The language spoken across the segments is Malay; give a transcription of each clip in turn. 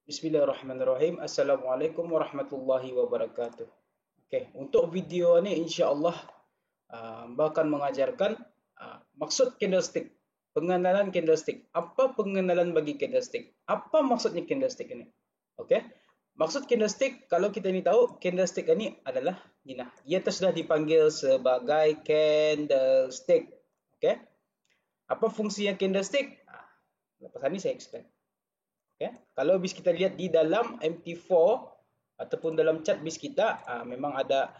Bismillahirrahmanirrahim. Assalamualaikum warahmatullahi wabarakatuh. Okey, untuk video ni insya-Allah akan mengajarkan maksud candlestick, pengenalan candlestick. Apa pengenalan bagi candlestick? Apa maksudnya candlestick ini? Okey. Maksud candlestick, kalau kita ni tahu, candlestick ini adalah ni nah. Ia sudah dipanggil sebagai candlestick. Okey. Apa fungsinya candlestick? Lepas ni saya explain. Okay. Kalau bis kita lihat di dalam MT4 ataupun dalam chart bis kita, memang ada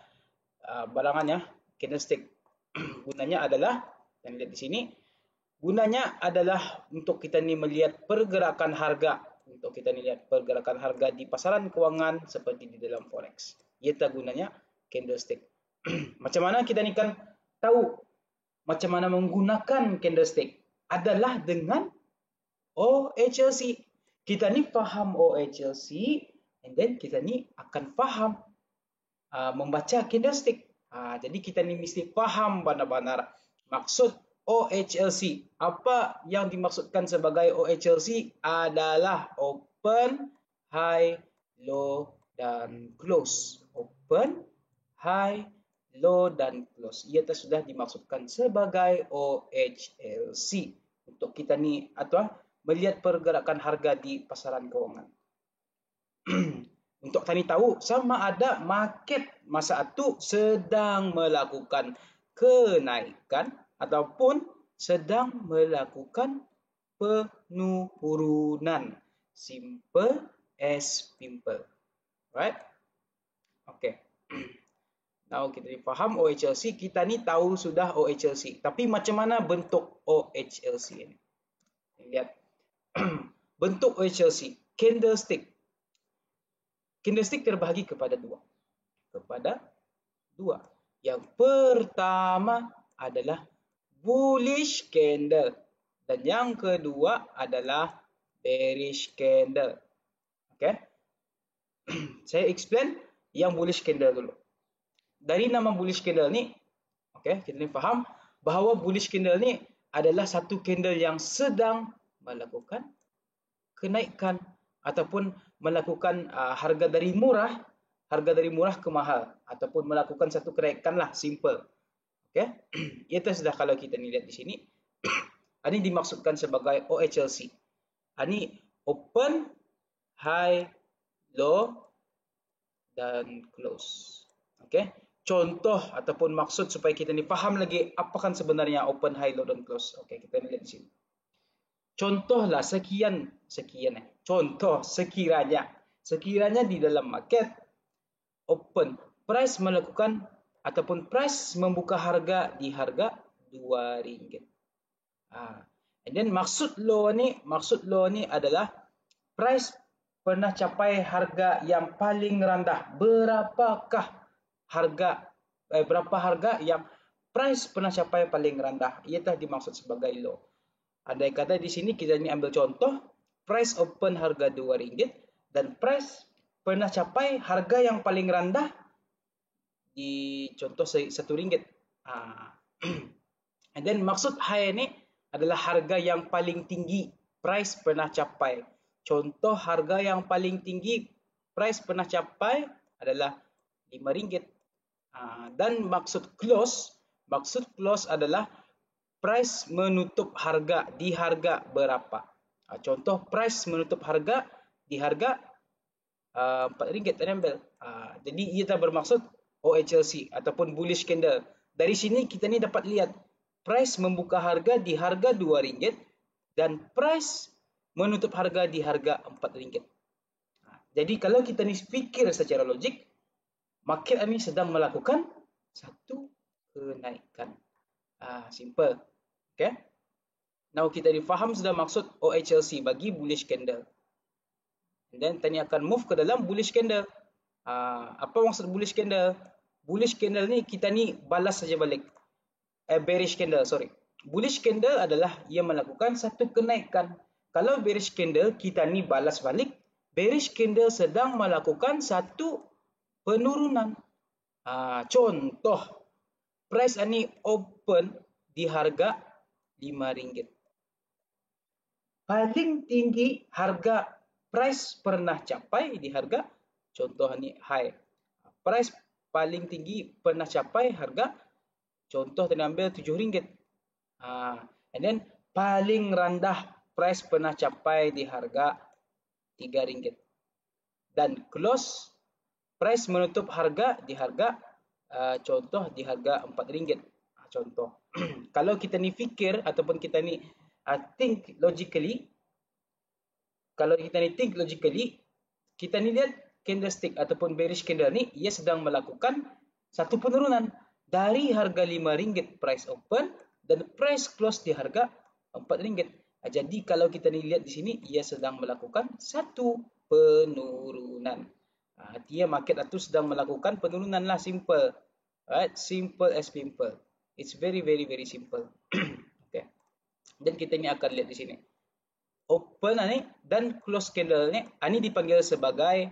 barangannya candlestick. Gunanya adalah, yang lihat di sini, gunanya adalah untuk kita ni melihat pergerakan harga. Untuk kita ni lihat pergerakan harga di pasaran kewangan seperti di dalam forex. Itu gunanya candlestick. Macam mana kita ni kan tahu macam mana menggunakan candlestick? Adalah dengan OHLC. Kita ni faham OHLC, and then kita ni akan faham membaca candlestick. Jadi kita ni mesti faham benar-benar maksud OHLC. Apa yang dimaksudkan sebagai OHLC adalah open, high, low, dan close. Open, high, low, dan close. Ia sudah dimaksudkan sebagai OHLC. Untuk kita ni atau melihat pergerakan harga di pasaran kewangan. Untuk tani tahu sama ada market masa itu sedang melakukan kenaikan ataupun sedang melakukan penurunan. Simple as simple. Right? Okay. Now kita faham OHLC, kita ni tahu sudah OHLC. Tapi macam mana bentuk OHLC ini? Lihat. Bentuk OHLC, candlestick. Candlestick terbahagi kepada dua. Yang pertama adalah bullish candle. Dan yang kedua adalah bearish candle. Okay. Saya explain yang bullish candle dulu. Dari nama bullish candle ni, okay, kita ni faham bahawa bullish candle ni adalah satu candle yang sedang melakukan kenaikan ataupun melakukan harga dari murah ke mahal ataupun melakukan satu kenaikan lah, simple. Okey. Itu sudah kalau kita ni lihat di sini. Ini dimaksudkan sebagai OHLC. Ini open, high, low, dan close. Okey. Contoh ataupun maksud supaya kita ni faham lagi apakah sebenarnya open, high, low, dan close. Okey, kita lihat di sini. Contohlah contoh sekiranya di dalam market open, price melakukan ataupun price membuka harga di harga RM2. And then maksud low ni adalah price pernah capai harga yang paling rendah. Berapa harga yang price pernah capai paling rendah? Ia dimaksud sebagai low. Andai kata di sini kita ni ambil contoh, price open harga RM2 dan price pernah capai harga yang paling rendah di contoh RM1. And then maksud high ni adalah harga yang paling tinggi price pernah capai. Contoh harga yang paling tinggi price pernah capai adalah RM5. Dan maksud close adalah price menutup harga di harga berapa. Contoh price menutup harga di harga RM4 tadi ambil. Jadi ia bermaksud OHLC ataupun bullish candle. Dari sini kita ni dapat lihat price membuka harga di harga RM2 dan price menutup harga di harga RM4. Jadi kalau kita ni fikir secara logik, market ini sedang melakukan satu kenaikan. Simple. Okay. Now kita difaham sudah maksud OHLC bagi bullish candle. And then tadi akan move ke dalam bullish candle. Apa maksud bullish candle? Bullish candle ni kita ni balas saja balik. Bearish candle, sorry. Bullish candle adalah ia melakukan satu kenaikan. Kalau bearish candle kita ni balas balik. Bearish candle sedang melakukan satu penurunan. Contoh price ini open di harga RM5. Paling tinggi harga price pernah capai di harga, contoh ni high. Price paling tinggi pernah capai harga, contoh kita ambil RM7. And then paling rendah price pernah capai di harga RM3. Dan close price menutup harga di harga, contoh di harga RM4. Contoh. Kalau kita ni fikir ataupun kita ni think logically, kalau kita ni think logically, kita ni lihat candlestick ataupun bearish candle ni, ia sedang melakukan satu penurunan dari harga RM5 price open dan price close di harga RM4. Jadi kalau kita ni lihat di sini, ia sedang melakukan satu penurunan. Artinya market itu sedang melakukan penurunan lah, simple. Right? Simple as simple. It's very simple. Okay. Dan kita ni akan lihat di sini. Open ni dan close candle ni, ini dipanggil sebagai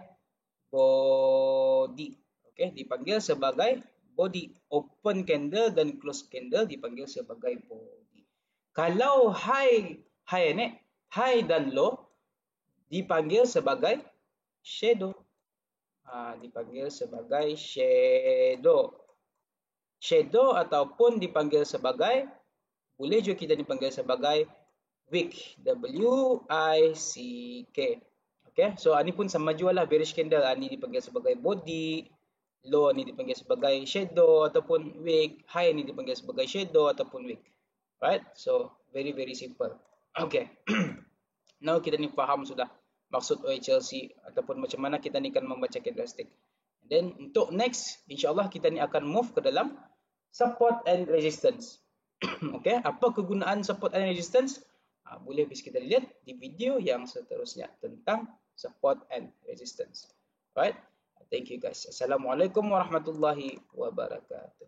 body. Okay, dipanggil sebagai body. Open candle dan close candle dipanggil sebagai body. Kalau high ni, high dan low dipanggil sebagai shadow. Dipanggil sebagai shadow. Shadow ataupun dipanggil sebagai, boleh juga kita dipanggil sebagai wick. W-I-C-K. Okay, so ini pun sama jualah bearish candle. Ini dipanggil sebagai body, low ni dipanggil sebagai shadow ataupun wick, high ni dipanggil sebagai shadow ataupun wick. Right? So very simple. Okay. Now kita ni faham sudah maksud OHLC ataupun macam mana kita ni akan membaca candlestick. Then untuk next, insyaAllah kita ni akan move ke dalam support and resistance. Okay, apa kegunaan support and resistance? Boleh bisa kita lihat di video yang seterusnya tentang support and resistance. Right? Thank you guys. Assalamualaikum warahmatullahi wabarakatuh.